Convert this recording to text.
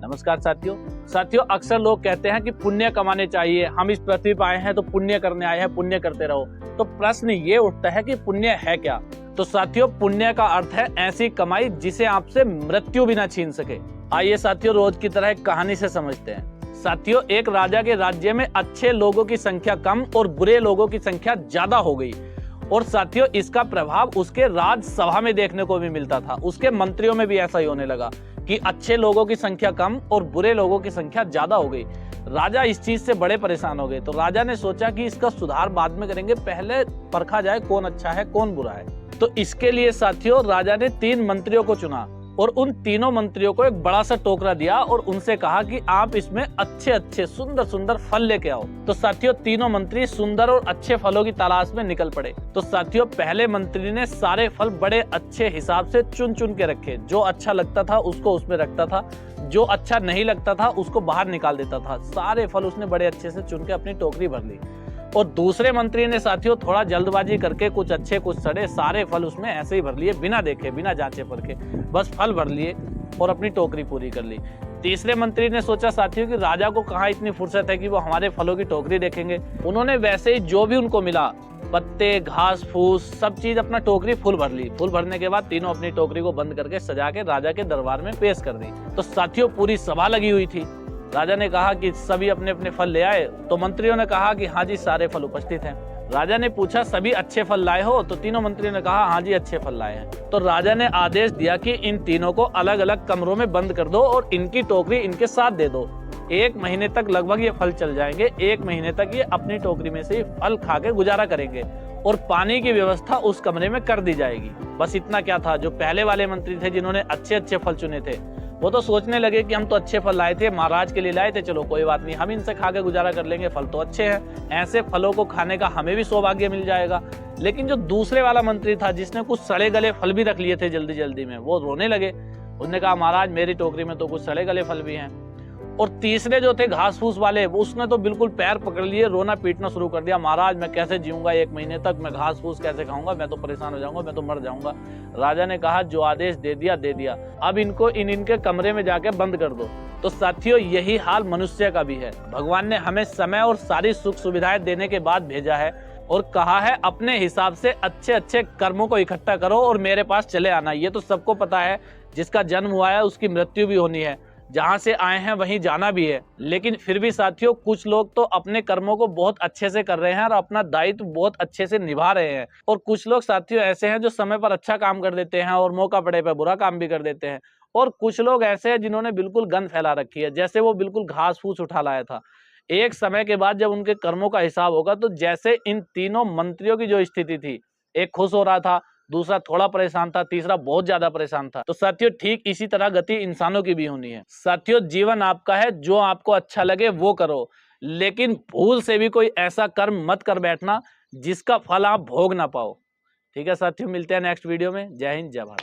नमस्कार साथियों, अक्सर लोग कहते हैं कि पुण्य कमाने चाहिए, हम इस पृथ्वी पर आए हैं तो पुण्य करने आए हैं, पुण्य करते रहो। तो प्रश्न ये उठता है कि पुण्य है क्या। तो साथियों, पुण्य का अर्थ है ऐसी कमाई जिसे आपसे मृत्यु भी ना छीन सके। आइए साथियों, रोज की तरह एक कहानी से समझते हैं। साथियों, एक राजा के राज्य में अच्छे लोगों की संख्या कम और बुरे लोगों की संख्या ज्यादा हो गई। और साथियों, इसका प्रभाव उसके राजसभा में देखने को भी मिलता था। उसके मंत्रियों में भी ऐसा ही होने लगा कि अच्छे लोगों की संख्या कम और बुरे लोगों की संख्या ज्यादा हो गई। राजा इस चीज से बड़े परेशान हो गए। तो राजा ने सोचा कि इसका सुधार बाद में करेंगे, पहले परखा जाए कौन अच्छा है कौन बुरा है। तो इसके लिए साथियों, राजा ने 3 मंत्रियों को चुना और उन तीनों मंत्रियों को एक बड़ा सा टोकरा दिया और उनसे कहा कि आप इसमें अच्छे अच्छे सुंदर सुंदर फल लेके आओ। तो साथियों, तीनों मंत्री सुंदर और अच्छे फलों की तलाश में निकल पड़े। तो साथियों, पहले मंत्री ने सारे फल बड़े अच्छे हिसाब से चुन चुन के रखे। जो अच्छा लगता था उसको उसमें रखता था, जो अच्छा नहीं लगता था उसको बाहर निकाल देता था। सारे फल उसने बड़े अच्छे से चुन के अपनी टोकरी भर ली। और दूसरे मंत्री ने साथियों थोड़ा जल्दबाजी करके कुछ अच्छे कुछ सड़े सारे फल उसमें ऐसे ही भर लिए, बिना देखे बिना जांचे परखे, बस फल भर लिए और अपनी टोकरी पूरी कर ली। तीसरे मंत्री ने सोचा साथियों कि राजा को कहाँ इतनी फुर्सत है कि वो हमारे फलों की टोकरी देखेंगे। उन्होंने वैसे ही जो भी उनको मिला, पत्ते घास फूस सब चीज अपना टोकरी फुल भर ली। फुल भरने के बाद तीनों अपनी टोकरी को बंद करके सजा के राजा के दरबार में पेश कर दी। तो साथियों, पूरी सभा लगी हुई थी। राजा ने कहा कि सभी अपने अपने फल ले आए। तो मंत्रियों ने कहा कि हाँ जी, सारे फल उपस्थित हैं। राजा ने पूछा सभी अच्छे फल लाए हो? तो तीनों मंत्रियों ने कहा हाँ जी, अच्छे फल लाए हैं। तो राजा ने आदेश दिया कि इन तीनों को अलग अलग कमरों में बंद कर दो और इनकी टोकरी इनके साथ दे दो। 1 महीने तक लगभग ये फल चल जाएंगे। 1 महीने तक ये अपनी टोकरी में से फल खा के गुजारा करेंगे और पानी की व्यवस्था उस कमरे में कर दी जाएगी। बस इतना क्या था, जो पहले वाले मंत्री थे जिन्होंने अच्छे अच्छे फल चुने थे, वो तो सोचने लगे कि हम तो अच्छे फल लाए थे, महाराज के लिए लाए थे, चलो कोई बात नहीं, हम इनसे खा के गुजारा कर लेंगे, फल तो अच्छे हैं, ऐसे फलों को खाने का हमें भी सौभाग्य मिल जाएगा। लेकिन जो दूसरे वाला मंत्री था जिसने कुछ सड़े गले फल भी रख लिए थे जल्दी जल्दी में, वो रोने लगे। उसने कहा महाराज, मेरी टोकरी में तो कुछ सड़े गले फल भी हैं। और तीसरे जो थे घास फूस वाले, उसने तो बिल्कुल पैर पकड़ लिए, रोना पीटना शुरू कर दिया। महाराज, मैं कैसे जीऊंगा 1 महीने तक, मैं घास फूस कैसे खाऊंगा, मैं तो परेशान हो जाऊंगा, मैं तो मर जाऊंगा। राजा ने कहा जो आदेश दे दिया दे दिया, अब इनको इनके कमरे में जाके बंद कर दो। तो साथियों, यही हाल मनुष्य का भी है। भगवान ने हमें समय और सारी सुख सुविधाएं देने के बाद भेजा है और कहा है अपने हिसाब से अच्छे अच्छे कर्मों को इकट्ठा करो और मेरे पास चले आना। ये तो सबको पता है, जिसका जन्म हुआ है उसकी मृत्यु भी होनी है, जहां से आए हैं वहीं जाना भी है। लेकिन फिर भी साथियों, कुछ लोग तो अपने कर्मों को बहुत अच्छे से कर रहे हैं और अपना दायित्व बहुत अच्छे से निभा रहे हैं। और कुछ लोग साथियों ऐसे हैं जो समय पर अच्छा काम कर देते हैं और मौका पड़े पर बुरा काम भी कर देते हैं। और कुछ लोग ऐसे हैं जिन्होंने बिल्कुल गंद फैला रखी है, जैसे वो बिल्कुल घास फूस उठा लाया था। एक समय के बाद जब उनके कर्मों का हिसाब होगा, तो जैसे इन तीनों मंत्रियों की जो स्थिति थी, एक खुश हो रहा था, दूसरा थोड़ा परेशान था, तीसरा बहुत ज्यादा परेशान था। तो साथियों, ठीक इसी तरह गति इंसानों की भी होनी है। साथियों, जीवन आपका है, जो आपको अच्छा लगे वो करो, लेकिन भूल से भी कोई ऐसा कर्म मत कर बैठना जिसका फल आप भोग ना पाओ। ठीक है साथियों, मिलते हैं नेक्स्ट वीडियो में। जय हिंद, जय भारत।